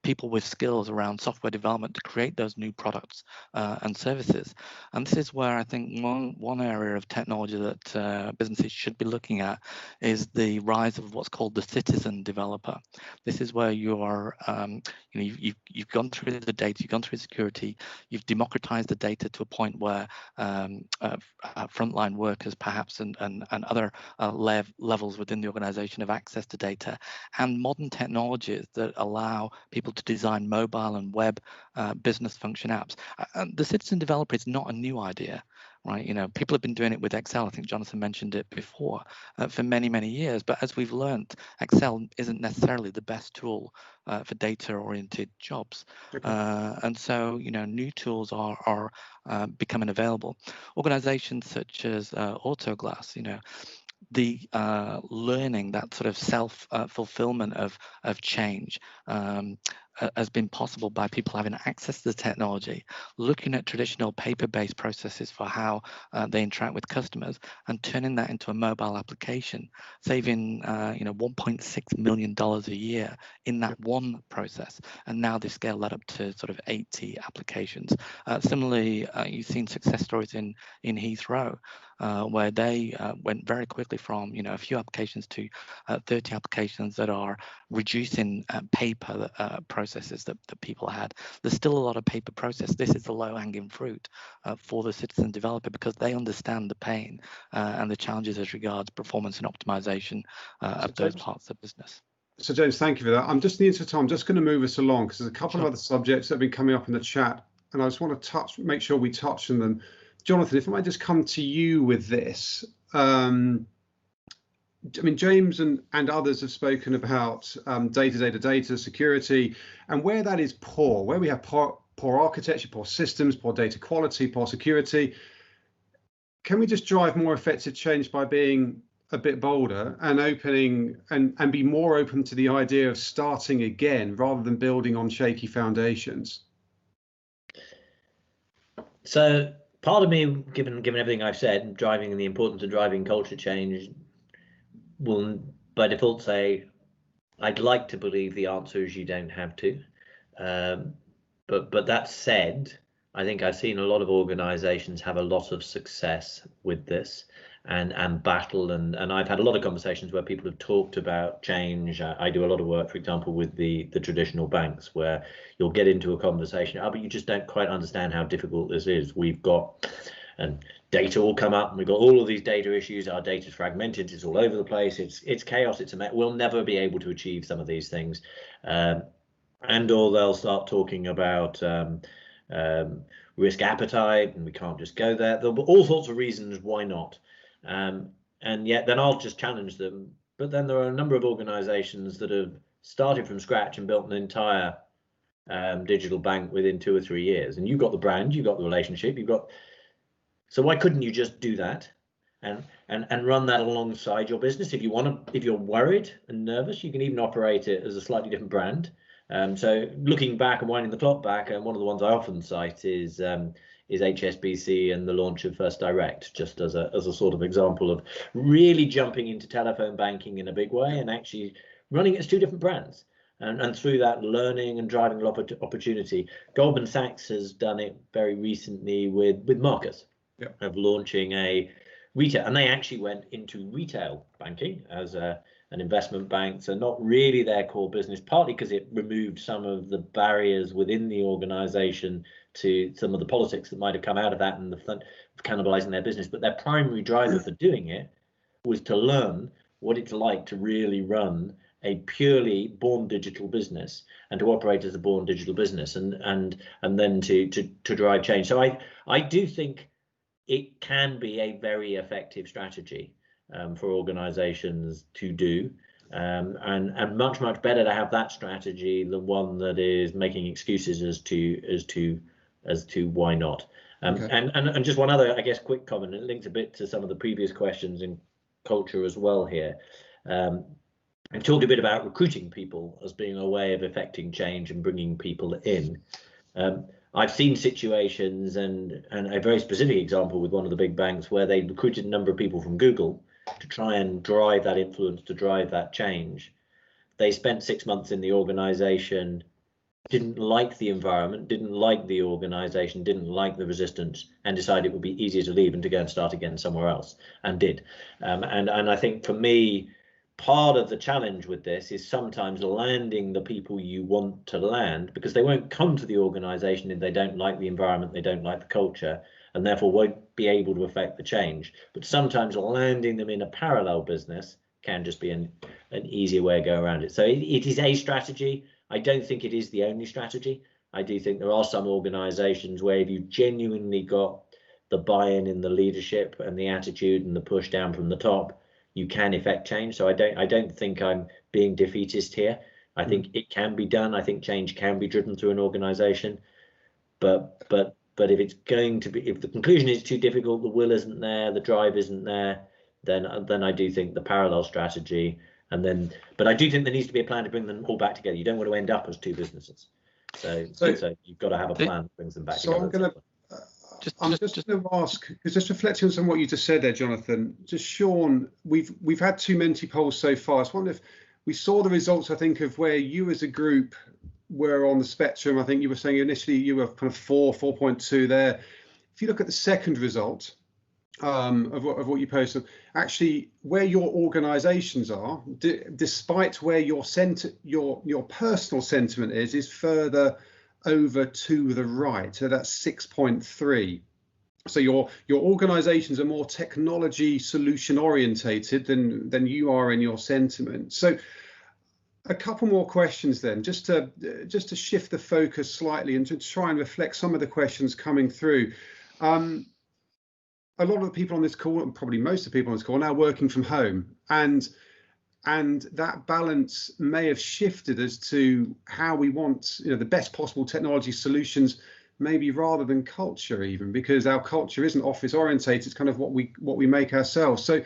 people with skills around software development to create those new products and services. And this is where I think one area of technology that businesses should be looking at is the rise of what's called the citizen developer. This is where you are, you've gone through the data, you've gone through security, you've democratized the data to a point where frontline workers perhaps and other levels within the organization have access to data, and modern technologies that allow people to design mobile and web business function apps. The citizen developer is not a new idea. Right, people have been doing it with Excel. I think Jonathan mentioned it before, for many, many years. But as we've learned, Excel isn't necessarily the best tool for data-oriented jobs. Okay. And so, new tools are becoming available. Organizations such as Autoglass, the learning, that sort of self-fulfillment of change has been possible by people having access to the technology, looking at traditional paper-based processes for how they interact with customers, and turning that into a mobile application, saving $1.6 million a year in that one process. And now they scale that up to sort of 80 applications. Similarly, you've seen success stories in Heathrow, where they went very quickly from a few applications to 30 applications that are reducing paper processes that people had. There's still a lot of paper process. This is the low-hanging fruit for the citizen developer, because they understand the pain and the challenges as regards performance and optimization of those parts of business. So James, thank you for that. I'm just in the interest of time, I'm just going to move us along, because there's a couple of other subjects that have been coming up in the chat, and I just want to make sure we touch on them. Jonathan, if I might just come to you with this. I mean, James and others have spoken about data security, and where that is poor, where we have poor architecture, poor systems, poor data quality, poor security. Can we just drive more effective change by being a bit bolder and opening and be more open to the idea of starting again rather than building on shaky foundations? So part of me, given everything I've said, driving the importance of driving culture change, will by default say I'd like to believe the answer is you don't have to, but that said, I think I've seen a lot of organizations have a lot of success with this and battle, and I've had a lot of conversations where people have talked about change. I do a lot of work, for example, with the traditional banks, where you'll get into a conversation, but you just don't quite understand how difficult this is. We've got and data will come up, and we've got all of these data issues. Our data's fragmented, it's all over the place, it's chaos, we'll never be able to achieve some of these things. And and or they'll start talking about risk appetite, and we can't just go there. There'll be all sorts of reasons why not, and yet then I'll just challenge them. But then there are a number of organizations that have started from scratch and built an entire digital bank within 2 or 3 years, and you've got the brand, you've got the relationship, so why couldn't you just do that and run that alongside your business? If you're worried and nervous, you can even operate it as a slightly different brand. So looking back and winding the clock back, and one of the ones I often cite is HSBC and the launch of First Direct, just as a sort of example of really jumping into telephone banking in a big way and actually running it as 2 different brands. And through that, learning and driving opportunity. Goldman Sachs has done it very recently with Marcus, of launching a retail, and they actually went into retail banking as an investment bank, so not really their core business, partly because it removed some of the barriers within the organization to some of the politics that might have come out of that and the fun of cannibalizing their business. But their primary driver for doing it was to learn what it's like to really run a purely born digital business and to operate as a born digital business, and then to drive change. So I do think it can be a very effective strategy for organizations to do, and much better to have that strategy than one that is making excuses as to why not. Okay. And just one other, I guess, quick comment, and it links a bit to some of the previous questions in culture as well here. I've talked a bit about recruiting people as being a way of effecting change and bringing people in. I've seen situations, and a very specific example with one of the big banks, where they recruited a number of people from Google to try and drive that influence, to drive that change. They spent 6 months in the organization, didn't like the environment, didn't like the organization, didn't like the resistance, and decided it would be easier to leave and to go and start again somewhere else, and did. And I think for me, part of the challenge with this is sometimes landing the people you want to land, because they won't come to the organization if they don't like the environment, they don't like the culture, and therefore won't be able to affect the change. But sometimes landing them in a parallel business can just be an easier way to go around it. So it is a strategy. I don't think it is the only strategy. I do think there are some organizations where if you genuinely got the buy-in in the leadership and the attitude and the push down from the top, you can effect change. So I don't think I'm being defeatist here. I think it can be done. I think change can be driven through an organization, but if it's going to be, if the conclusion is too difficult, the will isn't there, the drive isn't there, then I do think the parallel strategy, but I do think there needs to be a plan to bring them all back together. You don't want to end up as 2 businesses. So you've got to have a plan that brings them back together. I'm going to ask, because just reflecting on some of what you just said there, Jonathan, just Sean, we've had 2 Mentee polls so far. I just wonder if we saw the results, I think, of where you as a group were on the spectrum. I think you were saying initially you were kind of 4.2 there. If you look at the second result of what you posted, actually where your organizations are, despite where your personal sentiment is further over to the right, so that's 6.3. So your organizations are more technology solution orientated than you are in your sentiment. So a couple more questions then, just to shift the focus slightly and to try and reflect some of the questions coming through. A lot of the people on this call, and probably most of the people on this call, are now working from home, and that balance may have shifted as to how we want, the best possible technology solutions, maybe rather than culture, even because our culture isn't office orientated. It's kind of what we make ourselves. So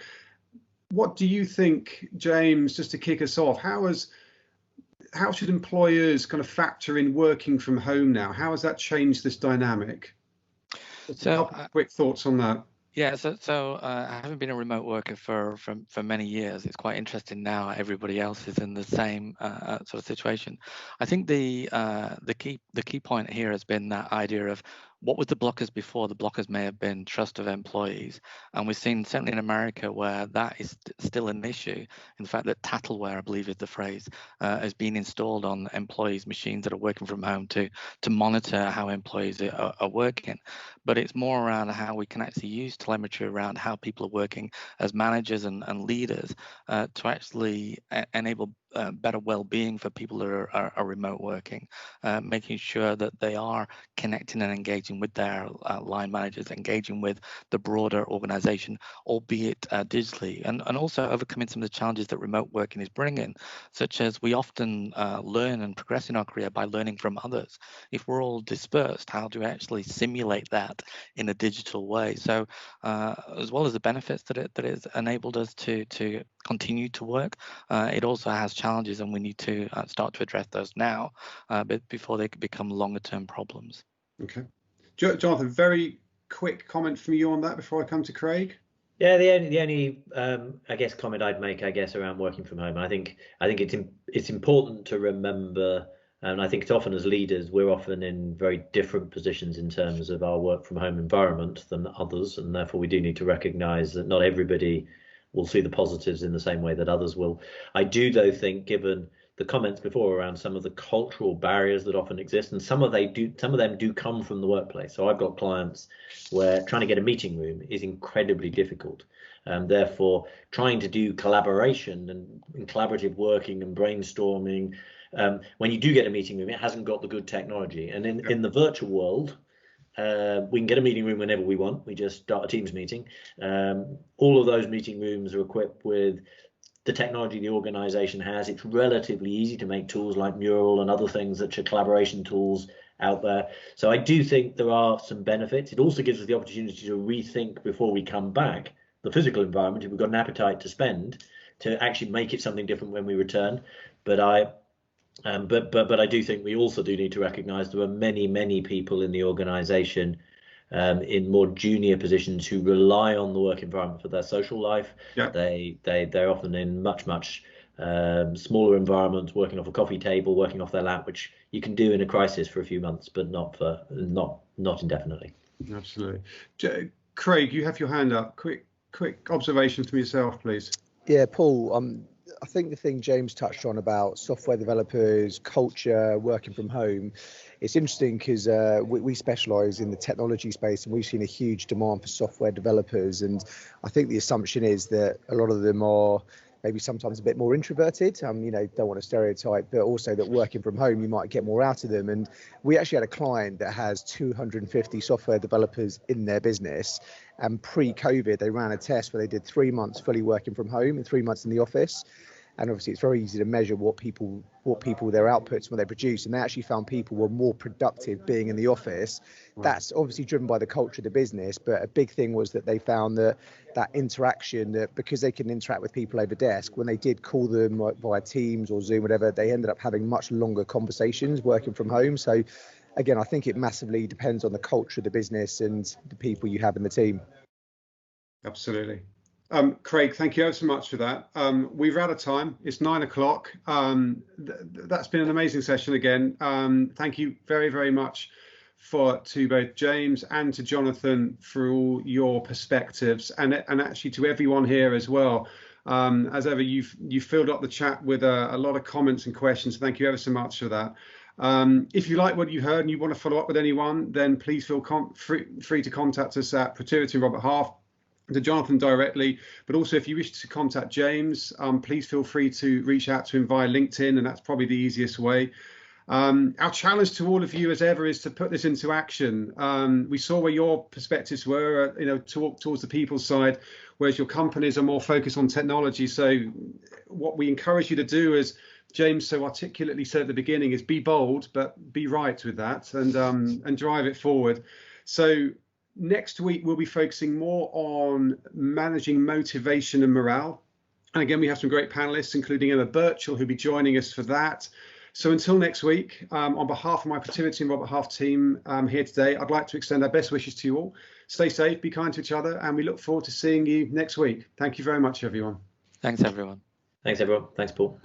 what do you think, James, just to kick us off, how should employers kind of factor in working from home now? How has that changed this dynamic? So, a couple of quick thoughts on that. Yeah, so I haven't been a remote worker for many years. It's quite interesting now. Everybody else is in the same sort of situation. I think the key point here has been that idea of what was the blockers before. The blockers may have been trust of employees, and we've seen certainly in America where that is still an issue. In fact, that tattleware, I believe is the phrase, has been installed on employees' machines that are working from home to monitor how employees are working. But it's more around how we can actually use telemetry around how people are working as managers and leaders to actually enable better well-being for people that are remote working, making sure that they are connecting and engaging with their line managers, engaging with the broader organization, albeit digitally, and also overcoming some of the challenges that remote working is bringing, such as we often learn and progress in our career by learning from others. If we're all dispersed, how do we actually simulate that in a digital way? So as well as the benefits that it has enabled us to continue to work, it also has challenges, and we need to start to address those now, but before they could become longer term problems. Okay. Jonathan, very quick comment from you on that before I come to Craig. Yeah, the only I guess comment I'd make, around working from home, I think it's important to remember, and I think it's often as leaders, we're often in very different positions in terms of our work from home environment than others, and therefore we do need to recognise that not everybody will see the positives in the same way that others will. I do, though, think, given the comments before around some of the cultural barriers that often exist, and some of them do come from the workplace. So I've got clients where trying to get a meeting room is incredibly difficult. Therefore, trying to do collaboration and collaborative working and brainstorming, when you do get a meeting room, it hasn't got the good technology. And in the virtual world, we can get a meeting room whenever we want. We just start a Teams meeting. All of those meeting rooms are equipped with the technology the organization has. It's relatively easy to make tools like Mural and other things that are collaboration tools out there. So I do think there are some benefits. It also gives us the opportunity to rethink before we come back the physical environment, if we've got an appetite to spend, to actually make it something different when we return. But I do think we also do need to recognize there are many people in the organization in more junior positions who rely on the work environment for their social life. Yeah. They're often in much smaller environments, working off a coffee table, working off their lap, which you can do in a crisis for a few months, but not indefinitely. Absolutely. Craig, you have your hand up. Quick observation from yourself, please. Yeah, Paul. I think the thing James touched on about software developers, culture, working from home, it's interesting because we specialise in the technology space, and we've seen a huge demand for software developers. And I think the assumption is that a lot of them are maybe sometimes a bit more introverted, don't want to stereotype, but also that working from home, you might get more out of them. And we actually had a client that has 250 software developers in their business. And pre-COVID, they ran a test where they did 3 months fully working from home and 3 months in the office. And obviously, it's very easy to measure what people their outputs when they produce. And they actually found people were more productive being in the office. Right. That's obviously driven by the culture of the business. But a big thing was that they found that interaction, that because they can interact with people over desk, when they did call them via Teams or Zoom, whatever, they ended up having much longer conversations working from home. So again, I think it massively depends on the culture of the business and the people you have in the team. Absolutely. Craig, thank you ever so much for that. We're out of time. It's 9 o'clock. That's been an amazing session again. Thank you very, very much to both James and to Jonathan for all your perspectives, and actually to everyone here as well. As ever, you've filled up the chat with a lot of comments and questions. Thank you ever so much for that. If you like what you heard and you want to follow up with anyone, then please feel free to contact us at Pativity and Robert Half, to Jonathan directly, but also if you wish to contact James, please feel free to reach out to him via LinkedIn, and that's probably the easiest way. Our challenge to all of you, as ever, is to put this into action. We saw where your perspectives were, towards the people side, whereas your companies are more focused on technology. So what we encourage you to do, as James so articulately said at the beginning, is be bold, but be right with that, and drive it forward. So next week, we'll be focusing more on managing motivation and morale. And again, we have some great panelists, including Emma Birchall, who'll be joining us for that. So until next week, on behalf of my Pativity and Robert Half team here today, I'd like to extend our best wishes to you all. Stay safe, be kind to each other, and we look forward to seeing you next week. Thank you very much, everyone. Thanks, everyone. Thanks, everyone. Thanks, Paul.